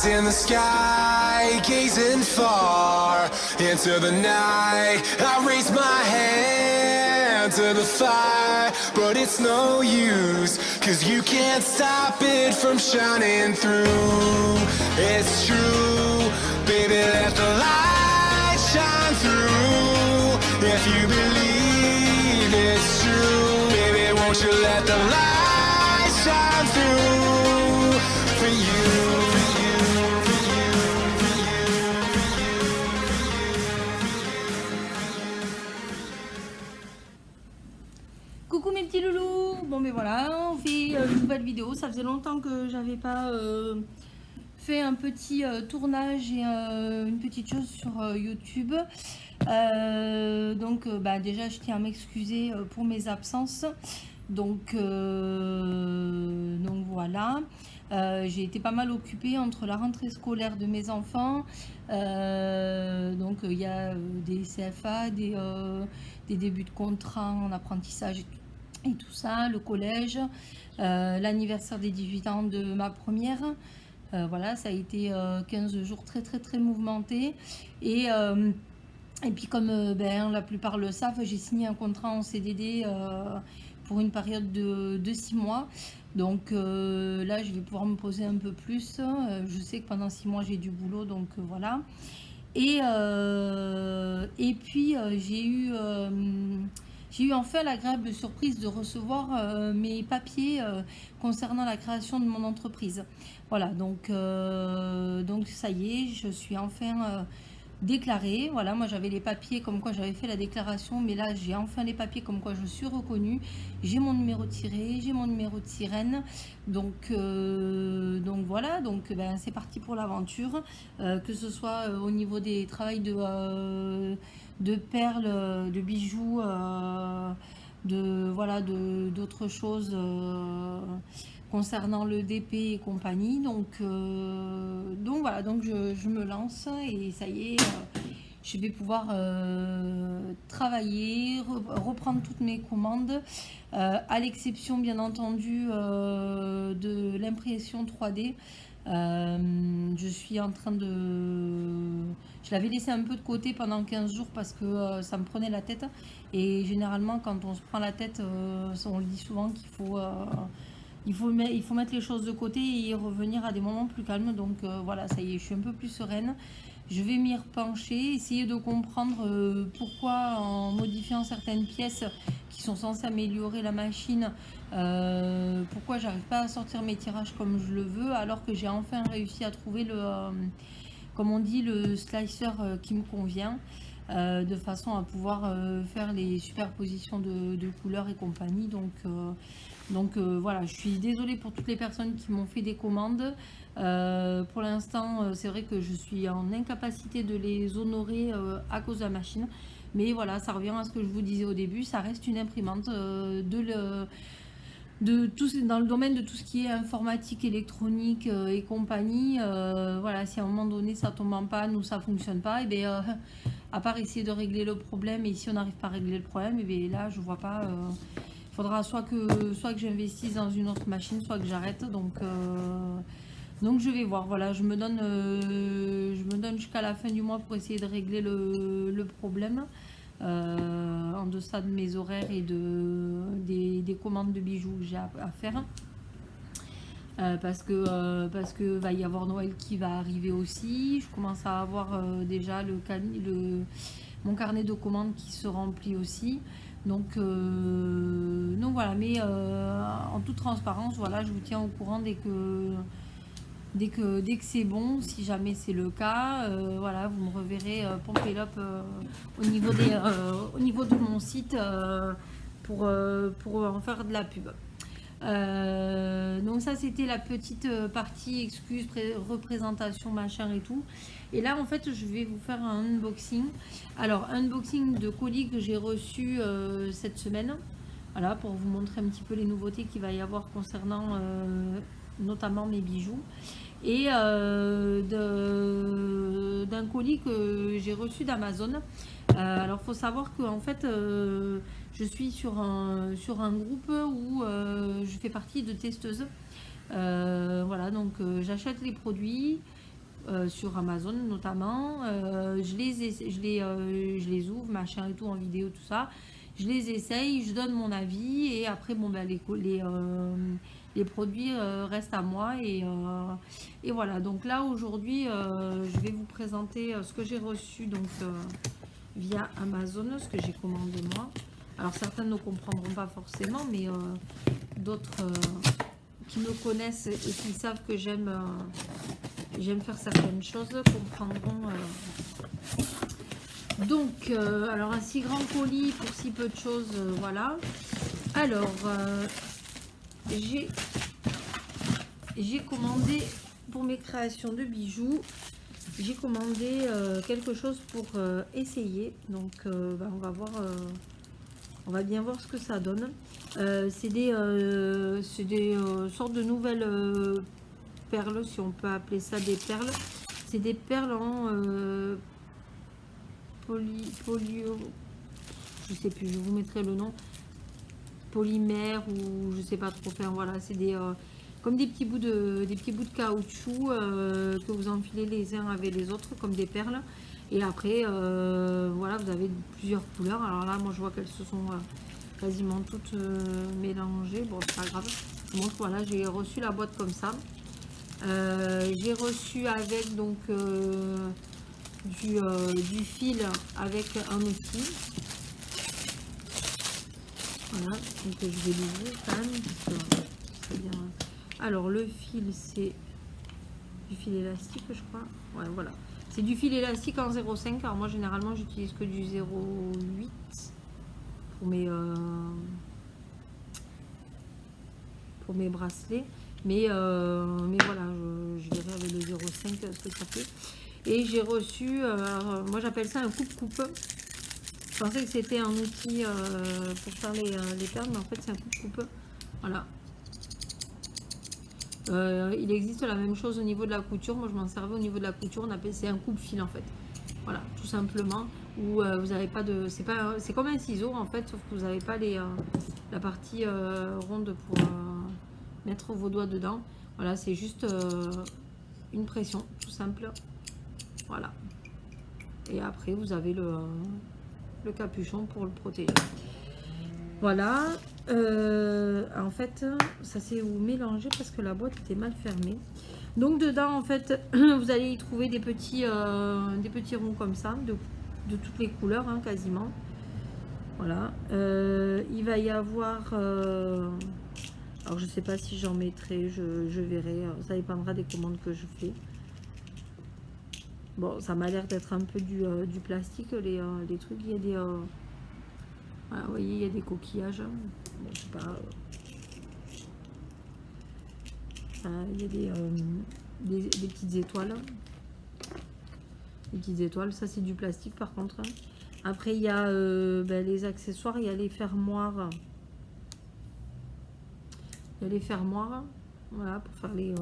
Eyes in the sky, gazing far into the night. I raise my hand to the fire, but it's no use, 'cause you can't stop it from shining through. It's true, baby, let the light shine through. If you believe it's true, baby, won't you let the light shine through for you. Coucou mes petits loulous. Bon mais voilà, on fait une nouvelle vidéo. Ça faisait longtemps que j'avais pas fait un petit tournage et une petite chose sur YouTube. Donc déjà je tiens à m'excuser pour mes absences. Donc voilà. J'ai été pas mal occupée entre la rentrée scolaire de mes enfants. Donc il y a des CFA, des débuts de contrat en apprentissage et tout ça, le collège, l'anniversaire des 18 ans de ma première. Voilà, ça a été 15 jours très mouvementés. Et puis comme la plupart le savent, j'ai signé un contrat en CDD pour une période de 6 mois. Donc là, je vais pouvoir me poser un peu plus. Je sais que pendant 6 mois, j'ai du boulot, donc voilà. Et puis j'ai eu enfin l'agréable surprise de recevoir mes papiers concernant la création de mon entreprise. Voilà, donc ça y est, je suis enfin déclarée. Voilà, moi j'avais les papiers comme quoi j'avais fait la déclaration, mais là j'ai enfin les papiers comme quoi je suis reconnue. J'ai mon numéro de tiré, j'ai mon numéro de sirène. Donc voilà, donc c'est parti pour l'aventure. Que ce soit au niveau des travails de perles, de bijoux, d'autres choses concernant le DP et compagnie. Donc voilà, donc je me lance et ça y est, je vais pouvoir travailler, reprendre toutes mes commandes, à l'exception bien entendu de l'impression 3D. Je suis en train je l'avais laissé un peu de côté pendant 15 jours parce que ça me prenait la tête. Et généralement, quand on se prend la tête, on le dit souvent qu'il faut, il faut mettre les choses de côté et y revenir à des moments plus calmes. Donc voilà, ça y est, je suis un peu plus sereine. Je vais m'y repencher, essayer de comprendre pourquoi en modifiant certaines pièces qui sont censées améliorer la machine, pourquoi j'arrive pas à sortir mes tirages comme je le veux, alors que j'ai enfin réussi à trouver comme on dit, le slicer qui me convient, de façon à pouvoir faire les superpositions de couleurs et compagnie. Donc voilà, je suis désolée pour toutes les personnes qui m'ont fait des commandes. Pour l'instant, c'est vrai que je suis en incapacité de les honorer à cause de la machine. Mais voilà, ça revient à ce que je vous disais au début, ça reste une imprimante dans le domaine de tout ce qui est informatique, électronique et compagnie. Voilà, si à un moment donné ça tombe en panne ou ça fonctionne pas, et bien à part essayer de régler le problème, et si on n'arrive pas à régler le problème, et bien là je vois pas. Il faudra soit que j'investisse dans une autre machine, soit que j'arrête. Donc je vais voir. Voilà, je me donne jusqu'à la fin du mois pour essayer de régler le problème. En deçà de mes horaires et des commandes de bijoux que j'ai à faire, parce que va y avoir Noël qui va arriver aussi. Je commence à avoir déjà mon carnet de commandes qui se remplit aussi. Donc voilà, mais en toute transparence, voilà, je vous tiens au courant dès que c'est bon, si jamais c'est le cas. Voilà, vous me reverrez pomper up au niveau de mon site pour en faire de la pub. Donc ça, c'était la petite partie excuses, représentation, machin et tout. Et là, en fait, je vais vous faire un unboxing. Alors, unboxing de colis que j'ai reçu cette semaine. Voilà, pour vous montrer un petit peu les nouveautés qu'il va y avoir concernant notamment mes bijoux. Et d'un colis que j'ai reçu d'Amazon. Alors, il faut savoir que en fait, je suis sur un groupe où je fais partie de testeuses. Voilà, donc j'achète les produits, sur Amazon notamment. Je les ouvre, machin et tout, en vidéo, tout ça. Je les essaye, je donne mon avis et après, bon, ben, les produits restent à moi et voilà. Donc là, aujourd'hui, je vais vous présenter ce que j'ai reçu donc, via Amazon, ce que j'ai commandé moi. Alors certains ne comprendront pas forcément, mais d'autres qui me connaissent et qui savent que j'aime faire certaines choses comprendront. Donc, alors un si grand colis pour si peu de choses, voilà. Alors, j'ai commandé pour mes créations de bijoux, j'ai commandé quelque chose pour essayer. Donc, bah, on va voir, on va bien voir ce que ça donne. C'est des sortes de nouvelles perles, si on peut appeler ça des perles. C'est des perles en polio, je sais plus, je vous mettrai le nom, polymère ou je sais pas trop faire. Voilà, c'est des comme des petits bouts de caoutchouc que vous enfilez les uns avec les autres comme des perles. Et après, voilà, vous avez plusieurs couleurs. Alors là, moi, je vois qu'elles se sont quasiment toutes mélangées. Bon, c'est pas grave. Donc voilà, j'ai reçu la boîte comme ça. J'ai reçu avec donc du fil avec un outil. Voilà, donc je vais l'ouvrir quand même. Parce que c'est bien. Alors le fil, c'est du fil élastique, je crois. Ouais, voilà. C'est du fil élastique en 0,5. Alors moi, généralement, j'utilise que du 0,8 pour mes bracelets. Mais voilà, je verrai avec le 0,5 ce que ça fait. Et j'ai reçu, moi j'appelle ça un coupe-coupe. Je pensais que c'était un outil pour faire les perles, mais en fait c'est un coupe-coupe. Voilà. Il existe la même chose au niveau de la couture. Moi je m'en servais au niveau de la couture. On appelle c'est un coupe-fil en fait. Voilà, tout simplement. Où vous n'avez pas de, c'est comme un ciseau en fait, sauf que vous n'avez pas la partie ronde pour mettre vos doigts dedans. Voilà, c'est juste une pression, tout simple. Voilà. Et après, vous avez le capuchon pour le protéger. Voilà. En fait, ça s'est mélangé parce que la boîte était mal fermée. Donc dedans, en fait, vous allez y trouver des petits ronds comme ça, de toutes les couleurs, hein, quasiment. Voilà. Il va y avoir... alors, je sais pas si j'en mettrai, je verrai. Ça dépendra des commandes que je fais. Bon, ça m'a l'air d'être un peu du plastique, les trucs. Il y a des... voilà, vous voyez, il y a des coquillages. Bon, je sais pas... il y a des petites étoiles. Des petites étoiles, ça c'est du plastique par contre. Après, il y a les accessoires, il y a les fermoirs. Il y a les fermoirs, voilà, pour faire les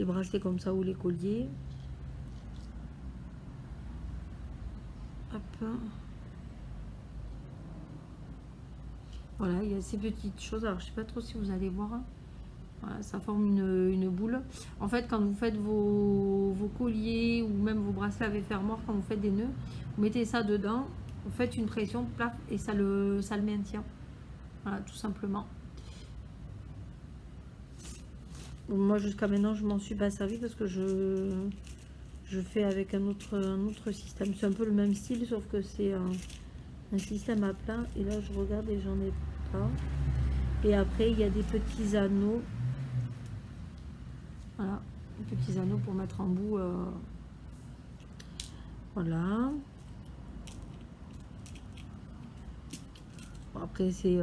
bracelets comme ça ou les colliers. Hop. Voilà, il y a ces petites choses. Alors, je sais pas trop si vous allez voir. Voilà, ça forme une boule. En fait, quand vous faites vos colliers ou même vos bracelets avec fermoir, quand vous faites des nœuds, vous mettez ça dedans, vous faites une pression, plaf, et ça le maintient. Voilà, tout simplement. Moi, jusqu'à maintenant, je m'en suis pas servi parce que je fais avec un autre système. C'est un peu le même style, sauf que c'est un système à plat. Et là, je regarde et j'en ai pas. Et après, il y a des petits anneaux. Voilà, des petits anneaux pour mettre en bout. Voilà. Bon, après, c'est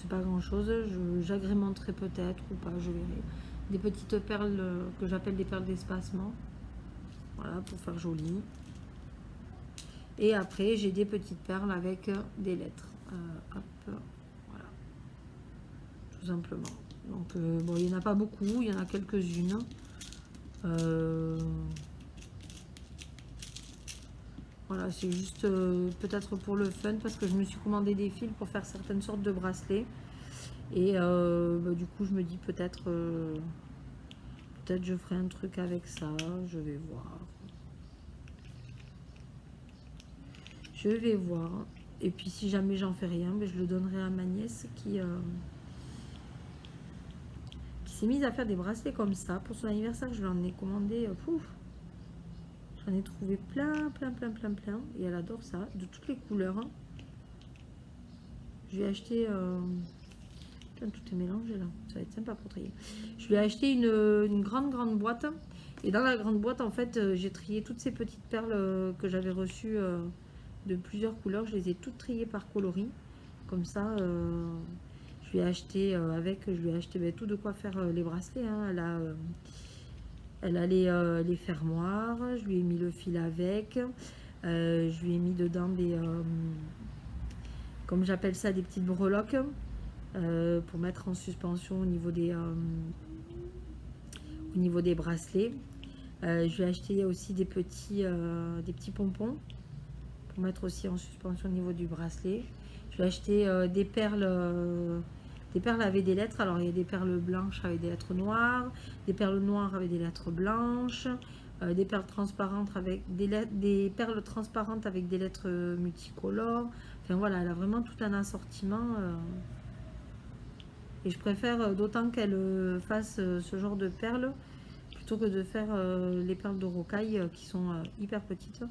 pas grand chose. J'agrémenterai peut-être ou pas, je verrai. Des petites perles que j'appelle des perles d'espacement. Voilà, pour faire joli. Et après, j'ai des petites perles avec des lettres. Hop, voilà. Tout simplement. Donc, bon, il n'y en a pas beaucoup, il y en a quelques-unes. Voilà, c'est juste peut-être pour le fun, parce que je me suis commandé des fils pour faire certaines sortes de bracelets. Et du coup, je me dis peut-être peut-être je ferai un truc avec ça, je vais voir. Je vais voir. Et puis si jamais j'en fais rien, ben, je le donnerai à ma nièce qui s'est mise à faire des bracelets comme ça. Pour son anniversaire, je lui en ai commandé. J'en ai trouvé plein. Et elle adore ça, de toutes les couleurs. Je lui ai acheté... Putain, tout est mélangé là. Ça va être sympa pour trier. Je lui ai acheté une grande boîte. Et dans la grande boîte, en fait, j'ai trié toutes ces petites perles que j'avais reçues de plusieurs couleurs. Je les ai toutes triées par coloris. Comme ça, je lui ai acheté tout de quoi faire les bracelets. Hein. Elle a les fermoirs. Je lui ai mis le fil avec. Je lui ai mis dedans des... comme j'appelle ça, des petites breloques. Pour mettre en suspension au niveau des bracelets. Je vais acheter aussi des petits pompons pour mettre aussi en suspension au niveau du bracelet. Je vais acheter des perles avec des lettres. Alors il y a des perles blanches avec des lettres noires, des perles noires avec des lettres blanches, des perles transparentes avec des perles transparentes avec des lettres multicolores. Enfin voilà, elle a vraiment tout un assortiment. Et je préfère d'autant qu'elle fasse ce genre de perles plutôt que de faire les perles de rocaille qui sont hyper petites.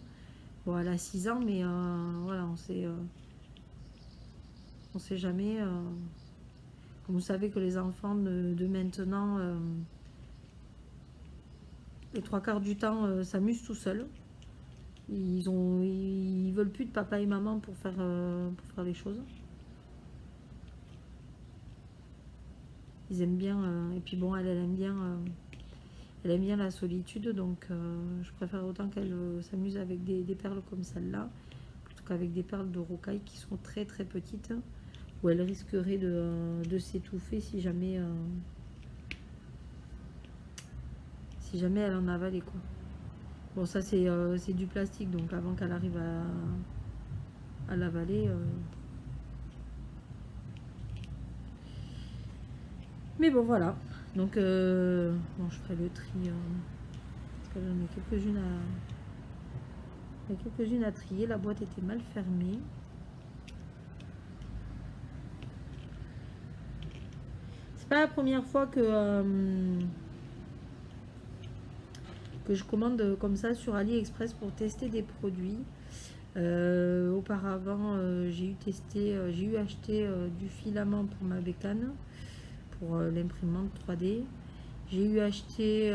Bon, elle a 6 ans, mais voilà, on sait jamais. Comme vous savez que les enfants de maintenant, les 3/4 du temps, s'amusent tout seuls. Ils veulent plus de papa et maman pour faire les choses. Ils aiment bien, et puis bon, elle aime bien la solitude, donc je préfère autant qu'elle s'amuse avec des perles comme celle-là, plutôt qu'avec des perles de rocaille qui sont très petites, où elle risquerait de s'étouffer si jamais elle en avalait, quoi. Bon, ça c'est du plastique, donc avant qu'elle arrive à l'avaler... Mais bon, voilà. Donc, bon, je ferai le tri. Parce que j'en ai quelques-unes à trier. La boîte était mal fermée. C'est pas la première fois que je commande comme ça sur AliExpress pour tester des produits. Auparavant, j'ai eu acheté du filament pour ma bécane, pour l'imprimante 3D. J'ai eu acheté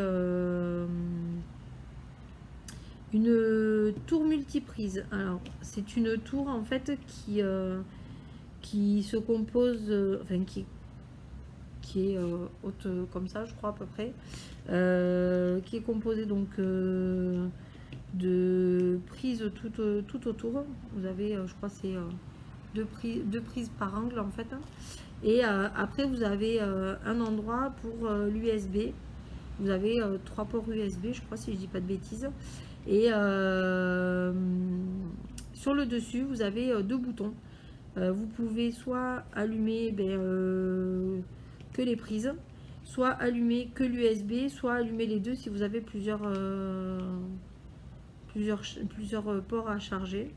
une tour multiprise. Alors c'est une tour en fait qui se compose, enfin qui est haute comme ça, je crois à peu près, qui est composée donc de prises tout autour. Vous avez, je crois c'est deux prises par angle en fait. Et après vous avez un endroit pour l'USB. Vous avez 3 ports USB, je crois, si je dis pas de bêtises. Et sur le dessus, vous avez 2 boutons. Vous pouvez soit allumer que les prises, soit allumer que l'USB, soit allumer les deux si vous avez plusieurs ports à charger.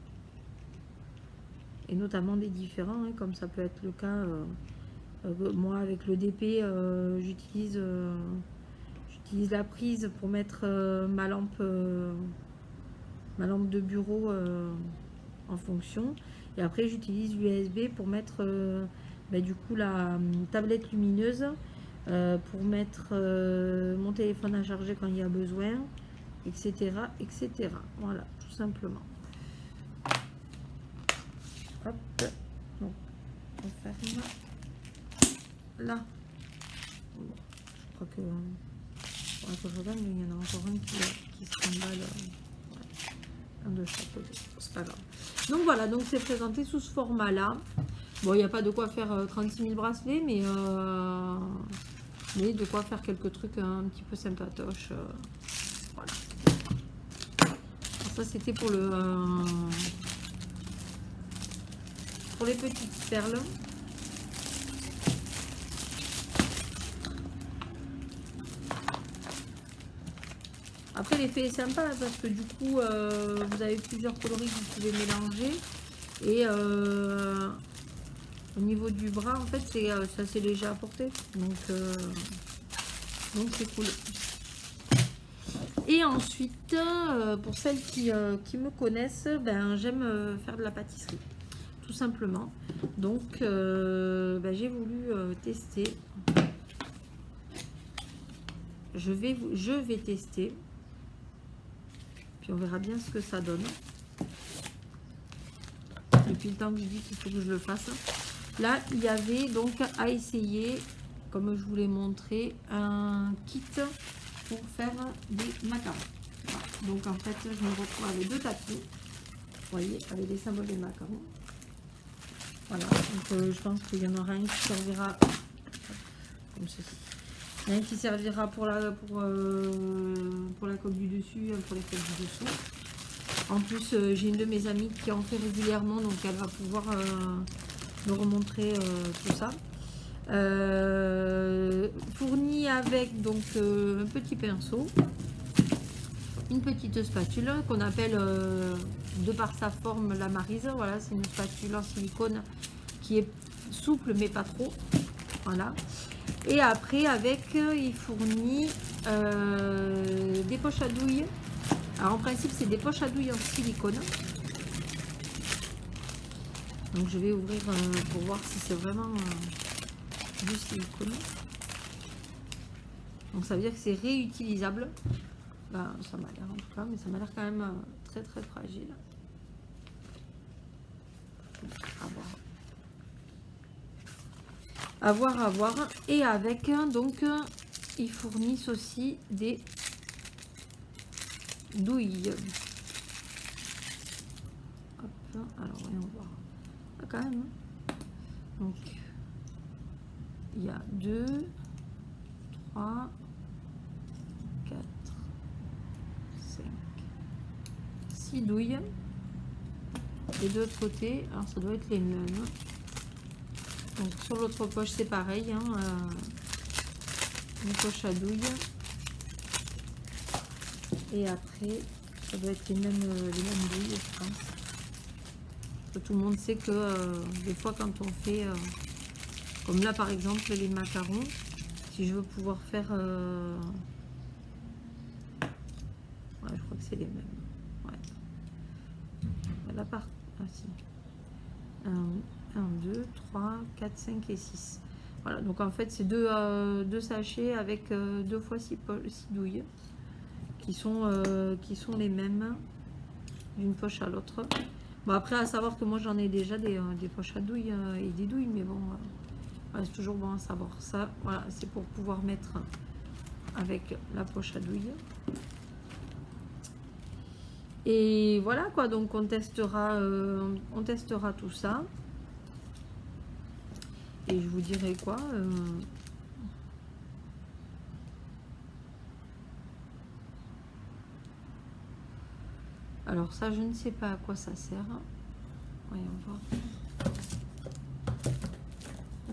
Et notamment des différents, hein, comme ça peut être le cas. Moi, avec le DP, j'utilise la prise pour mettre ma lampe de bureau en fonction, et après j'utilise l'USB pour mettre du coup la tablette lumineuse, pour mettre mon téléphone à charger quand il y a besoin, etc. Voilà, tout simplement. Hop, donc on ferme là. Bon, je crois que je regarde, mais il y en a encore un qui se trimballe, un de chaque côté, c'est pas grave. Donc voilà, donc c'est présenté sous ce format là. Bon, il n'y a pas de quoi faire 36 000 bracelets, mais de quoi faire quelques trucs un petit peu sympatoches. Voilà. Alors ça c'était pour les petites perles. Après, l'effet est sympa parce que du coup, vous avez plusieurs coloris que vous pouvez mélanger. Et au niveau du bras, en fait, c'est assez léger à porter. Donc c'est cool. Et ensuite, pour celles qui me connaissent, ben, j'aime faire de la pâtisserie. Tout simplement. Donc, j'ai voulu tester. Je vais tester. Puis on verra bien ce que ça donne. Depuis le temps que je dis qu'il faut que je le fasse. Là, il y avait donc à essayer, comme je vous l'ai montré, un kit pour faire des macarons. Voilà. Donc en fait, je me retrouve avec 2 tapis. Vous voyez, avec des symboles des macarons. Voilà, donc je pense qu'il y en aura un qui servira comme ceci. Il y en a un qui servira pour la coque du dessus, pour les coques du dessous. En plus, j'ai une de mes amies qui en fait régulièrement, donc elle va pouvoir me remontrer tout ça. Fourni avec donc un petit pinceau, une petite spatule qu'on appelle de par sa forme la maryse. Voilà, c'est une spatule en silicone qui est souple mais pas trop. Voilà. Et après avec il fournit des poches à douille. Alors en principe c'est des poches à douille en silicone. Donc je vais ouvrir pour voir si c'est vraiment du silicone. Donc ça veut dire que c'est réutilisable. Ben, ça m'a l'air en tout cas, mais ça m'a l'air quand même très très fragile. À voir. Et avec, donc, ils fournissent aussi des douilles. Hop, alors voyons voir. Ah, quand même. Donc, il y a 2, 3, 4, 5, 6 douilles. Et de l'autre côté, alors ça doit être les mêmes. Donc sur l'autre poche c'est pareil, hein, une poche à douille. Et après ça doit être les mêmes douilles, je pense. Parce que tout le monde sait que des fois quand on fait, comme là par exemple les macarons, si je veux pouvoir faire, ouais, je crois que c'est les mêmes. Ouais. Là par, ah si. 1, 2, 3, 4, 5 et 6. Voilà, donc en fait, c'est deux sachets avec 2 fois 6 douilles qui sont les mêmes d'une poche à l'autre. Bon, après, à savoir que moi, j'en ai déjà des poches à douilles et des douilles, mais bon, voilà, c'est toujours bon à savoir. Ça, voilà, c'est pour pouvoir mettre avec la poche à douilles. Et voilà quoi, donc on testera tout ça. Et je vous dirai quoi. Alors ça, je ne sais pas à quoi ça sert. Voyons voir.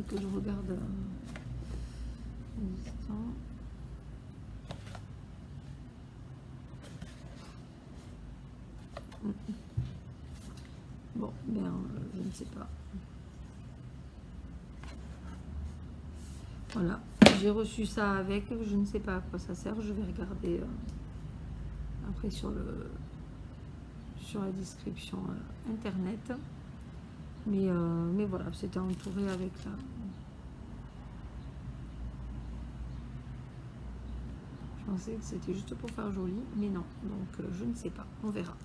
Que je regarde un instant. Bon, ben, je ne sais pas. Voilà, j'ai reçu ça avec, je ne sais pas à quoi ça sert, je vais regarder après sur la description internet. Mais voilà, c'était entouré avec ça. Je pensais que c'était juste pour faire joli, mais non, donc je ne sais pas, on verra.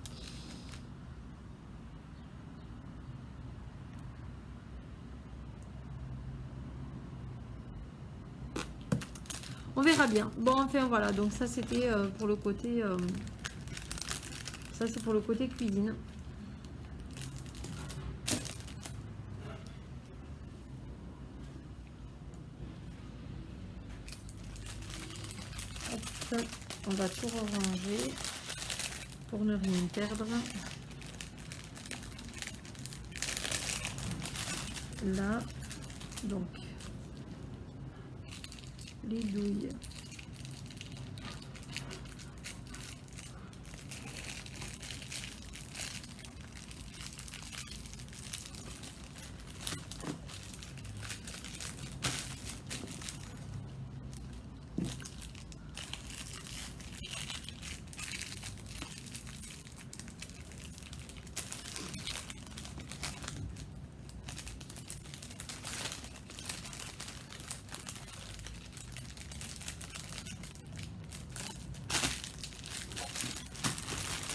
On verra bien. Bon, enfin voilà, donc ça c'était pour le côté ça c'est pour le côté cuisine. Hop, on va tout ranger pour ne rien perdre. Là, donc les douilles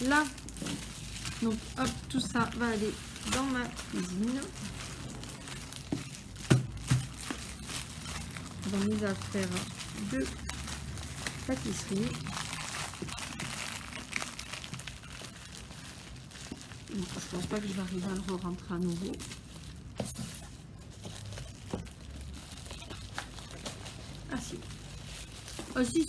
là. Donc hop, tout ça va aller dans ma cuisine. Dans mes affaires de pâtisserie. Donc, je pense pas que je vais arriver à le rentrer à nouveau. Ah si. Oh si.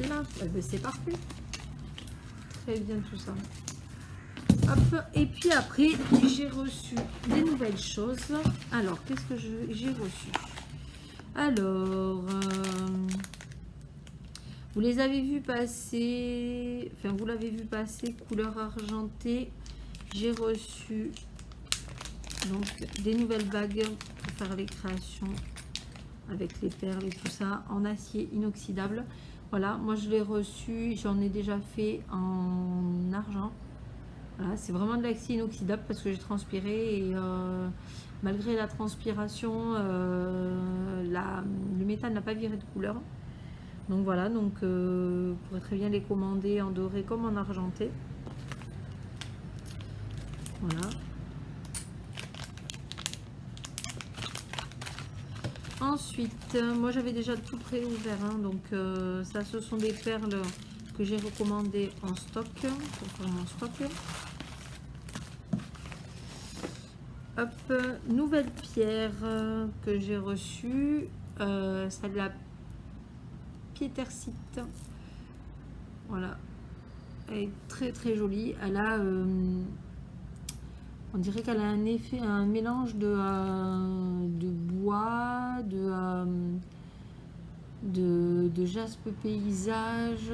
Là, c'est parfait. Très bien tout ça. Hop, et puis après, j'ai reçu des nouvelles choses. Alors, qu'est-ce que j'ai reçu? Alors, vous les avez vus passer, enfin, vous l'avez vu passer, couleur argentée. J'ai reçu donc des nouvelles bagues pour faire les créations avec les perles et tout ça en acier inoxydable. Voilà, moi je l'ai reçu, j'en ai déjà fait en argent. Voilà, c'est vraiment de l'acier inoxydable parce que j'ai transpiré et malgré la transpiration, le métal n'a pas viré de couleur. Donc voilà, donc vous pourrez très bien les commander en doré comme en argenté. Voilà. Ensuite, moi j'avais déjà tout préouvert, hein, donc ça ce sont des perles que j'ai recommandées en stock pour faire mon stock. Hop, nouvelle pierre que j'ai reçue, c'est de la piétersite. Voilà, elle est très très jolie. Elle a, on dirait qu'elle a un effet, un mélange de bois, de jaspe paysage.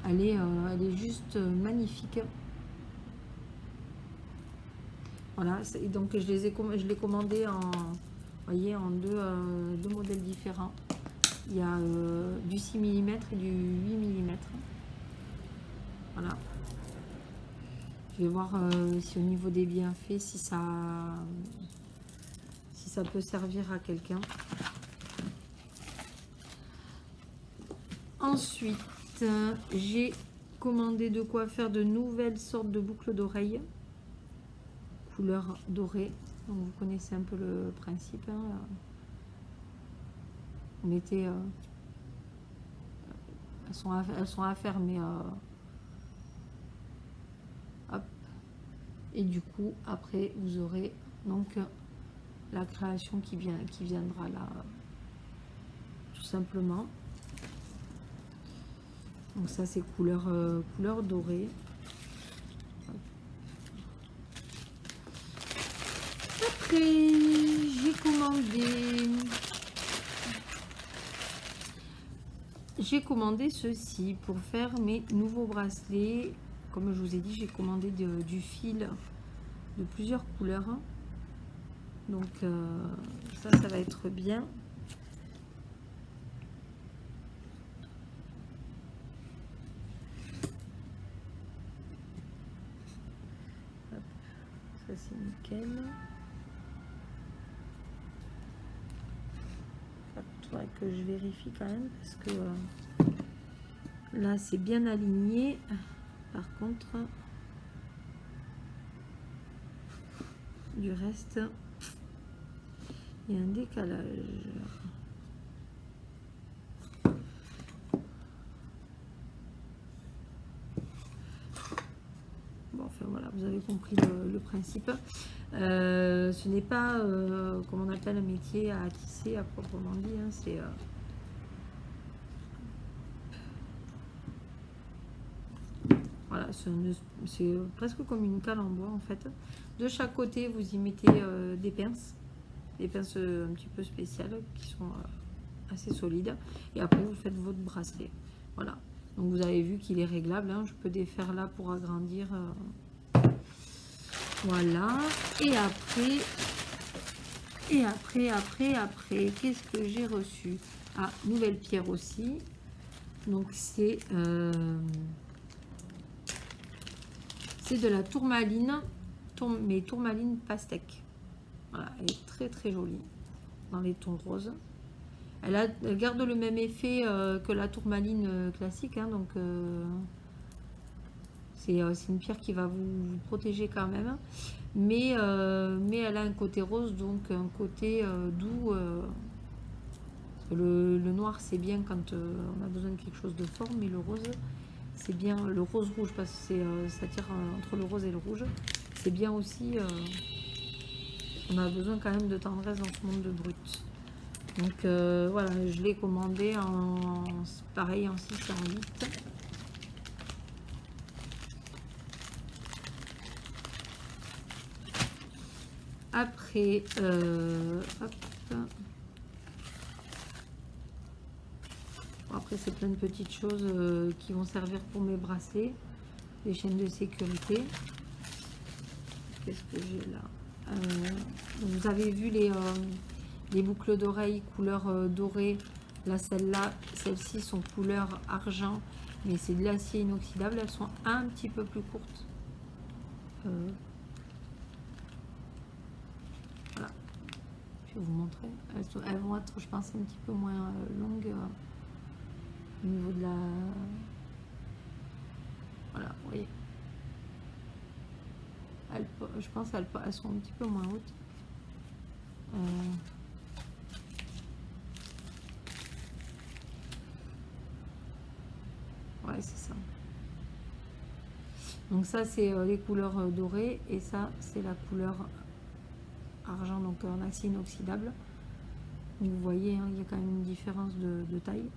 Elle est juste magnifique. Voilà, donc je l'ai commandé en, voyez, en deux modèles différents. Il y a du 6 mm et du 8 mm. Voilà. Je vais voir si au niveau des bienfaits, si ça peut servir à quelqu'un. Ensuite, j'ai commandé de quoi faire de nouvelles sortes de boucles d'oreilles. Couleur dorée. Donc vous connaissez un peu le principe. Hein. On mettait... elles sont à faire, mais... hop. Et du coup, après, vous aurez donc la création qui viendra là. Tout simplement. Donc ça, c'est couleur dorée. Après, j'ai commandé ceci pour faire mes nouveaux bracelets. Comme je vous ai dit, j'ai commandé du fil de plusieurs couleurs. Donc ça va être bien. Hop, ça c'est nickel. Il faudrait que je vérifie quand même parce que là c'est bien aligné. Par contre, du reste, il y a un décalage. Bon, enfin voilà, vous avez compris le principe. Ce n'est pas, comme on appelle un métier à tisser à proprement dit, hein, c'est... voilà, c'est presque comme une cale en bois en fait. De chaque côté, vous y mettez des pinces un petit peu spéciales qui sont assez solides. Et après, vous faites votre bracelet. Voilà. Donc vous avez vu qu'il est réglable. Hein. Je peux défaire là pour agrandir. Voilà. Et après, qu'est-ce que j'ai reçu? Ah, nouvelle pierre aussi. Donc c'est de la tourmaline, tourmaline pastèque. Voilà, elle est très très jolie dans les tons roses. Elle garde le même effet que la tourmaline classique, hein, donc c'est une pierre qui va vous protéger quand même. Mais elle a un côté rose, donc un côté doux. Le noir, c'est bien quand on a besoin de quelque chose de fort, mais le rose, c'est bien. Le rose-rouge, parce que ça tire entre le rose et le rouge. C'est bien aussi. On a besoin quand même de tendresse dans ce monde de brut. Donc voilà, je l'ai commandé pareil en 6 et en 8. Après, hop. Bon, après c'est plein de petites choses qui vont servir pour mes bracelets, les chaînes de sécurité. Qu'est-ce que j'ai là? Vous avez vu les boucles d'oreilles couleur dorée. Là, celles-ci sont couleur argent, mais c'est de l'acier inoxydable. Elles sont un petit peu plus courtes. Voilà. Je vais vous montrer. Elles vont être, je pense, un petit peu moins longues au niveau de la... Voilà, vous voyez. Je pense qu'elles sont un petit peu moins hautes. Ouais, c'est ça. Donc ça, c'est les couleurs dorées. Et ça, c'est la couleur argent, donc en acier inoxydable. Donc, vous voyez, hein, il y a quand même une différence de taille.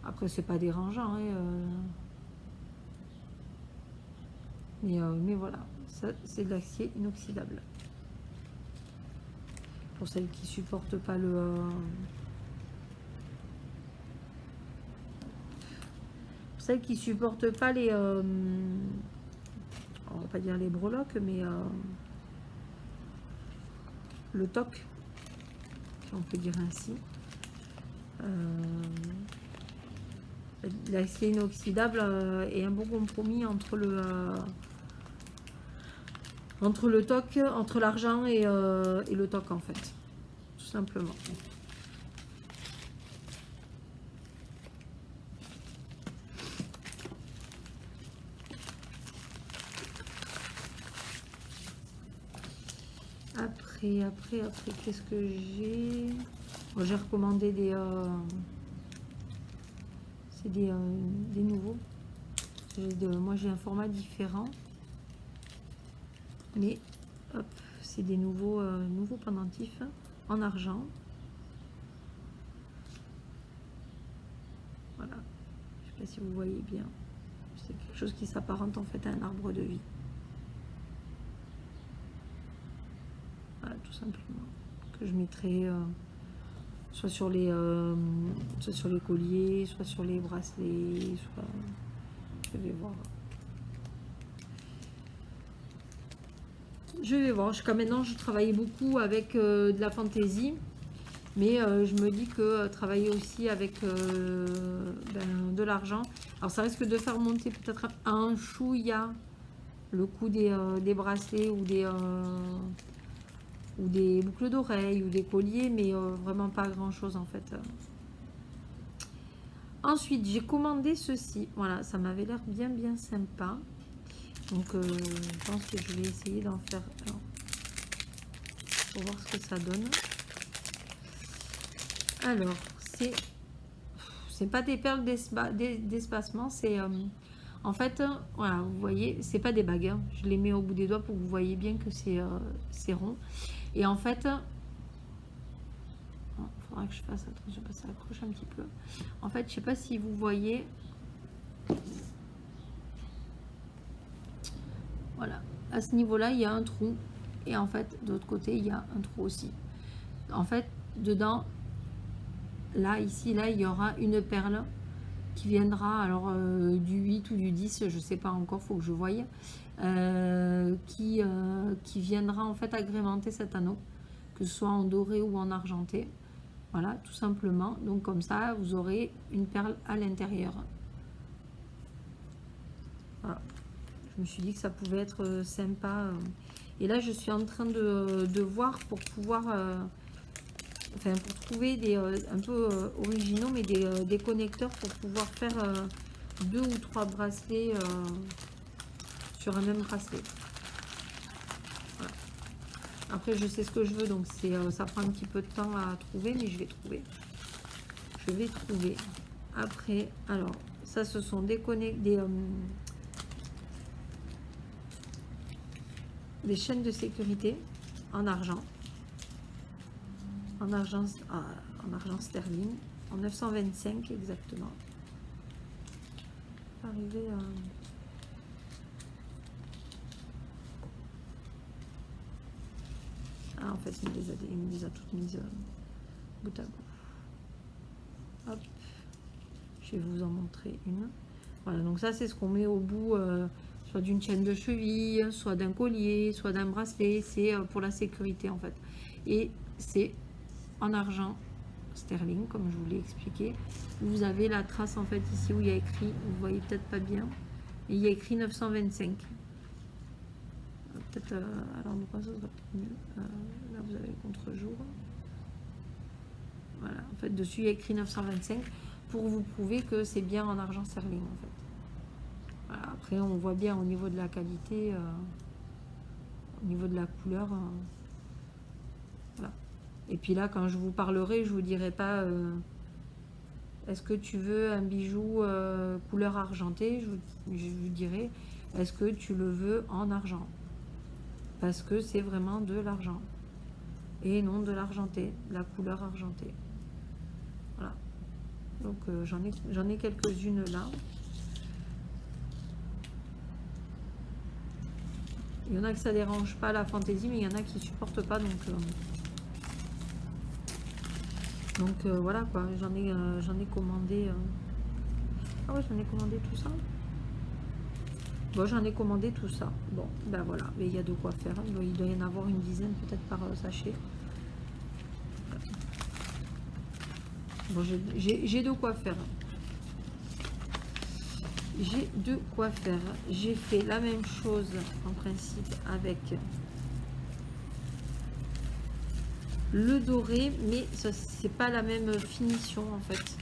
Après, c'est pas dérangeant. Hein, mais voilà, ça, c'est de l'acier inoxydable. Pour celles qui supportent pas le... pour celles qui supportent pas les... on va pas dire les breloques, mais le toc, si on peut dire ainsi. L'acier inoxydable est un bon compromis entre le toc, entre l'argent et le toc en fait, tout simplement. Après, qu'est-ce que j'ai? Bon, j'ai recommandé c'est des nouveaux. Moi, j'ai un format différent. Mais, hop, c'est des nouveaux pendentifs en argent. Voilà. Je ne sais pas si vous voyez bien. C'est quelque chose qui s'apparente en fait à un arbre de vie. Voilà, tout simplement. Que je mettrai soit sur les colliers, soit sur les bracelets, soit... Je vais voir. Jusqu'à maintenant, je travaillais beaucoup avec de la fantaisie. Mais je me dis que travailler aussi avec de l'argent, alors ça risque de faire monter peut-être un chouïa le coût des bracelets ou des boucles d'oreilles ou des colliers, mais vraiment pas grand chose en fait. Ensuite, j'ai commandé ceci. Voilà, ça m'avait l'air bien sympa. Donc, je pense que je vais essayer d'en faire un pour voir ce que ça donne. Alors, c'est pas des perles d'espacement, c'est en fait, voilà, vous voyez, c'est pas des bagues. Hein. Je les mets au bout des doigts pour que vous voyez bien que c'est rond. Et en fait, il faudra que je fasse attention parce que ça accroche un petit peu. En fait, je sais pas si vous voyez. Voilà, à ce niveau-là, il y a un trou. Et en fait, de l'autre côté, il y a un trou aussi. En fait, dedans, là, ici, là, il y aura une perle qui viendra, alors du 8 ou du 10, je sais pas encore, faut que je voie, qui viendra en fait agrémenter cet anneau, que ce soit en doré ou en argenté. Voilà, tout simplement. Donc comme ça, vous aurez une perle à l'intérieur. Voilà. Je me suis dit que ça pouvait être sympa. Et là, je suis en train de voir pour pouvoir enfin pour trouver des un peu originaux, mais des connecteurs pour pouvoir faire 2 ou 3 bracelets sur un même bracelet. Voilà. Après, je sais ce que je veux, donc ça prend un petit peu de temps à trouver, mais je vais trouver. Je vais trouver. Après, alors, ça, ce sont des chaînes de sécurité en argent. En argent sterling. En 925 exactement. Arrivé à... Ah, en fait, il me les a toutes mises bout à bout. Hop. Je vais vous en montrer une. Voilà, donc ça, c'est ce qu'on met au bout, soit d'une chaîne de cheville, soit d'un collier, soit d'un bracelet. C'est pour la sécurité, en fait. Et c'est en argent sterling, comme je vous l'ai expliqué. Vous avez la trace, en fait, ici où il y a écrit, vous voyez peut-être pas bien, et il y a écrit 925. Peut-être à l'endroit, ça sera peut-être mieux. Là, vous avez le contre-jour. Voilà, en fait, dessus, il y a écrit 925 pour vous prouver que c'est bien en argent sterling, en fait. Voilà, après, on voit bien au niveau de la qualité, au niveau de la couleur. Voilà. Et puis là, quand je vous parlerai, je vous dirai pas est-ce que tu veux un bijou couleur argentée, je vous dirai est-ce que tu le veux en argent, parce que c'est vraiment de l'argent et non de l'argenté, la couleur argentée. Voilà, donc j'en ai quelques-unes là. Il y en a que ça dérange pas la fantaisie, mais il y en a qui supportent pas, donc voilà quoi. J'en ai commandé ah ouais, j'en ai commandé tout ça. Bon, j'en ai commandé tout ça. Bon, ben voilà, mais il y a de quoi faire. Il doit y en avoir une dizaine peut-être par sachet. Bon, j'ai de quoi faire. J'ai de quoi faire. J'ai fait la même chose en principe avec le doré, mais c'est pas la même finition en fait.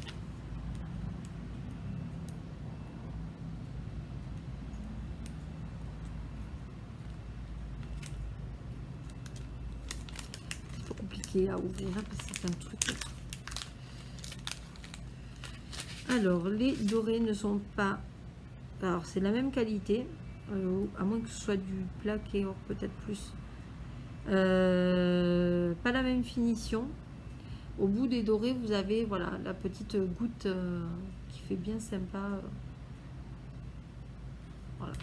C'est pas compliqué à ouvrir parce que c'est un truc. Alors les dorés ne sont pas, alors c'est la même qualité, à moins que ce soit du plaqué or peut-être plus. Pas la même finition. Au bout des dorés, vous avez voilà la petite goutte qui fait bien sympa. Voilà.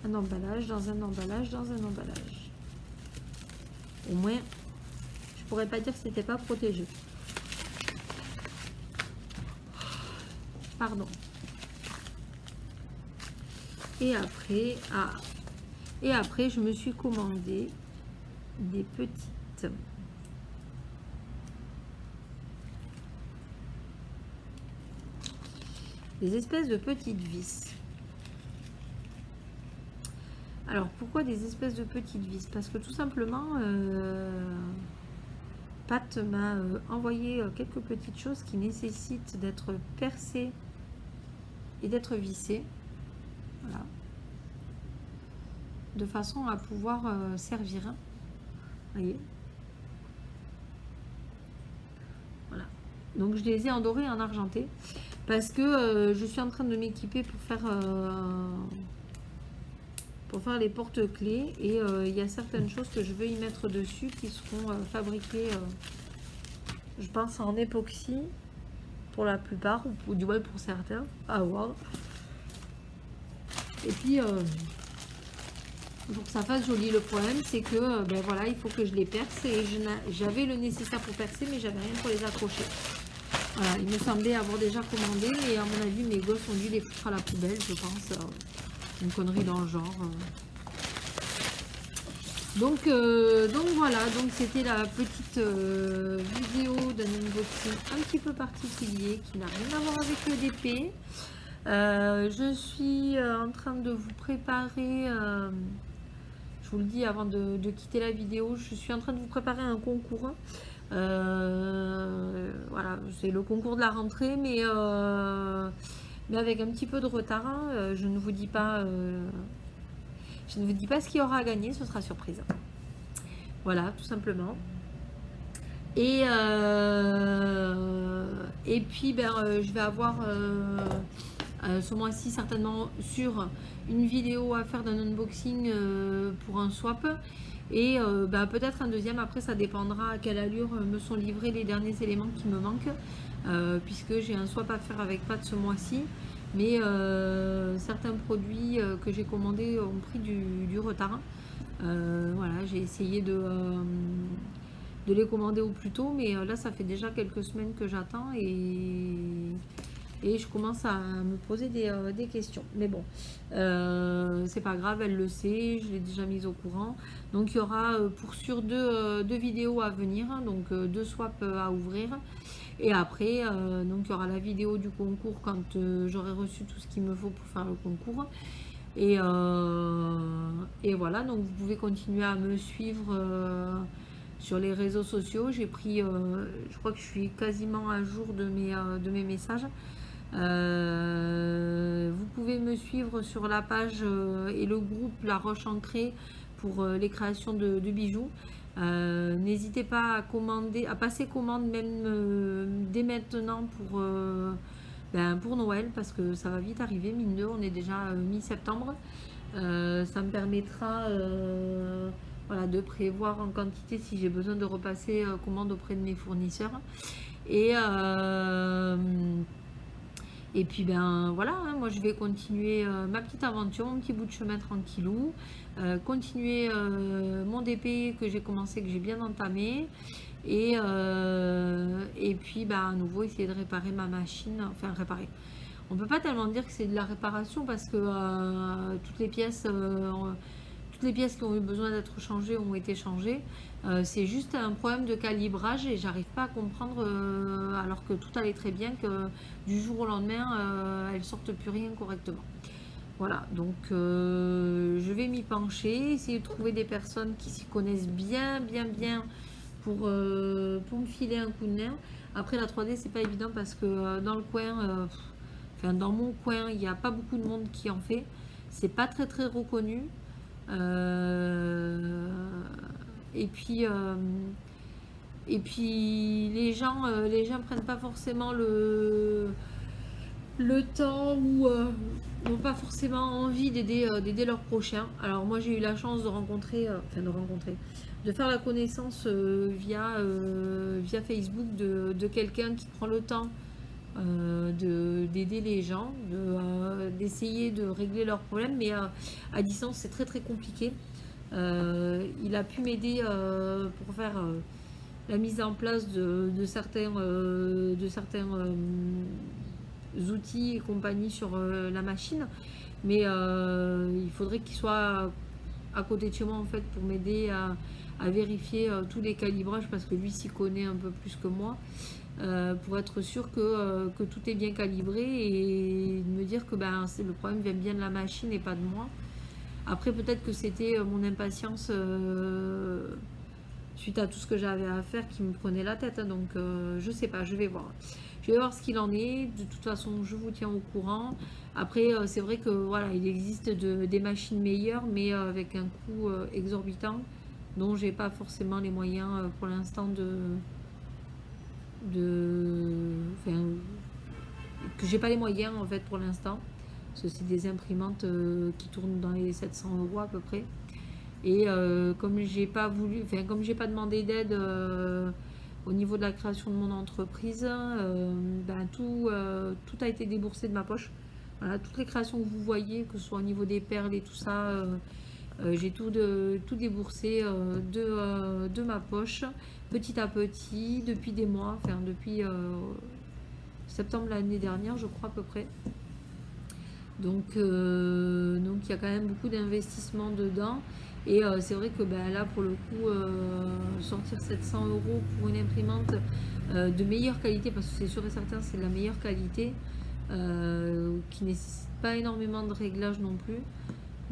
Un emballage, dans un emballage, dans un emballage. Au moins, je pourrais pas dire que c'était pas protégé. Pardon. Et après, je me suis commandé des petites espèces de petites vis. Alors pourquoi des espèces de petites vis? Parce que tout simplement Pat m'a envoyé quelques petites choses qui nécessitent d'être percées et d'être vissées, voilà, de façon à pouvoir servir. Voyez, voilà. Donc je les ai en doré et en argenté parce que je suis en train de m'équiper pour faire les porte-clés et il y a certaines choses que je veux y mettre dessus qui seront fabriquées, je pense, en époxy pour la plupart, ou du moins pour certains, à voir. Et puis pour que ça fasse joli, le problème c'est que ben voilà, il faut que je les perce et j'avais le nécessaire pour percer mais j'avais rien pour les accrocher. Voilà, il me semblait avoir déjà commandé et à mon avis mes gosses ont dû les foutre à la poubelle, je pense, une connerie dans le genre. Donc voilà, donc c'était la petite vidéo d'un unboxing un petit peu particulier qui n'a rien à voir avec le DP. Je suis en train de vous préparer, je vous le dis avant de quitter la vidéo, je suis en train de vous préparer un concours. Voilà, c'est le concours de la rentrée, mais avec un petit peu de retard, hein. Je ne vous dis pas ce qu'il y aura à gagner, ce sera surprise. Voilà, tout simplement. Et puis je vais avoir ce mois-ci certainement sur une vidéo à faire d'un unboxing pour un swap. Et peut-être un deuxième, après ça dépendra à quelle allure me sont livrés les derniers éléments qui me manquent, puisque j'ai un swap à faire avec Pat ce mois-ci, mais certains produits que j'ai commandés ont pris du retard. Voilà, j'ai essayé de les commander au plus tôt, mais là ça fait déjà quelques semaines que j'attends et je commence à me poser des questions. Mais bon, c'est pas grave, elle le sait, je l'ai déjà mise au courant. Donc il y aura pour sûr deux vidéos à venir, donc deux swaps à ouvrir. Et après, donc il y aura la vidéo du concours quand j'aurai reçu tout ce qu'il me faut pour faire le concours. Et voilà, donc vous pouvez continuer à me suivre sur les réseaux sociaux. J'ai pris, je crois que je suis quasiment à jour de mes messages. Vous pouvez me suivre sur la page et le groupe La Roche Ancrée pour les créations de bijoux. N'hésitez pas à commander, à passer commande même dès maintenant pour Noël, parce que ça va vite arriver, mine de, on est déjà mi-septembre. Ça me permettra voilà, de prévoir en quantité si j'ai besoin de repasser commande auprès de mes fournisseurs. Et puis voilà, hein, moi je vais continuer ma petite aventure, mon petit bout de chemin tranquillou, continuer mon DP que j'ai commencé, que j'ai bien entamé, et puis à nouveau essayer de réparer ma machine, enfin réparer. On peut pas tellement dire que c'est de la réparation parce que toutes les pièces qui ont eu besoin d'être changées ont été changées. C'est juste un problème de calibrage et j'arrive pas à comprendre, alors que tout allait très bien, que du jour au lendemain elles sortent plus rien correctement. Voilà, donc je vais m'y pencher, essayer de trouver des personnes qui s'y connaissent bien pour me filer un coup de main. Après la 3D c'est pas évident parce que dans le coin, dans mon coin, il n'y a pas beaucoup de monde qui en fait. C'est pas très reconnu. Et puis les gens prennent pas forcément le temps ou n'ont pas forcément envie d'aider leurs prochains. Alors moi j'ai eu la chance de faire la connaissance via Facebook de quelqu'un qui prend le temps d'aider les gens, d'essayer de régler leurs problèmes, mais à distance c'est très compliqué. Il a pu m'aider pour faire la mise en place de certains outils et compagnie sur la machine, mais il faudrait qu'il soit à côté de chez moi en fait pour m'aider à vérifier tous les calibrages parce que lui s'y connaît un peu plus que moi. Pour être sûr que tout est bien calibré et me dire que le problème vient bien de la machine et pas de moi. Après peut-être que c'était mon impatience suite à tout ce que j'avais à faire qui me prenait la tête, hein, donc je sais pas, je vais voir ce qu'il en est. De toute façon je vous tiens au courant. Après c'est vrai que voilà, il existe des machines meilleures mais avec un coût exorbitant dont j'ai pas forcément les moyens pour l'instant que j'ai pas les moyens en fait pour l'instant, parce que c'est des imprimantes qui tournent dans les 700 € à peu près, et comme j'ai pas demandé d'aide au niveau de la création de mon entreprise, tout a été déboursé de ma poche. Voilà, toutes les créations que vous voyez, que ce soit au niveau des perles et tout ça, j'ai tout déboursé de ma poche, petit à petit, depuis des mois, depuis septembre l'année dernière, je crois à peu près. Donc il y a quand même beaucoup d'investissement dedans. Et c'est vrai que là, pour le coup, sortir 700 € pour une imprimante de meilleure qualité, parce que c'est sûr et certain, c'est de la meilleure qualité, qui nécessite pas énormément de réglages non plus.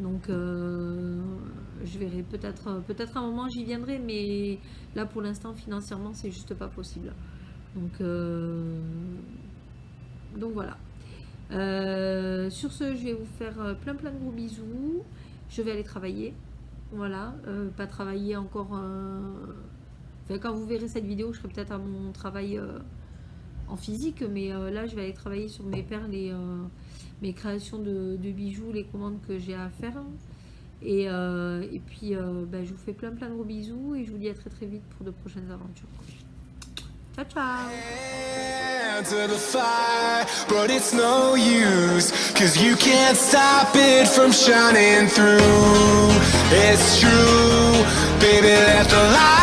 Donc je verrai, peut-être à un moment j'y viendrai, mais là pour l'instant financièrement c'est juste pas possible. Donc voilà. Sur ce, je vais vous faire plein de gros bisous. Je vais aller travailler. Voilà, pas travailler encore. Enfin, quand vous verrez cette vidéo, je serai peut-être à mon travail en physique, mais là, je vais aller travailler sur mes perles et mes créations de bijoux, les commandes que j'ai à faire. Et puis, je vous fais plein de gros bisous et je vous dis à très vite pour de prochaines aventures. Ciao, ciao! To the fire, but it's no use, 'cause you can't stop it from shining through. It's true, baby, let the light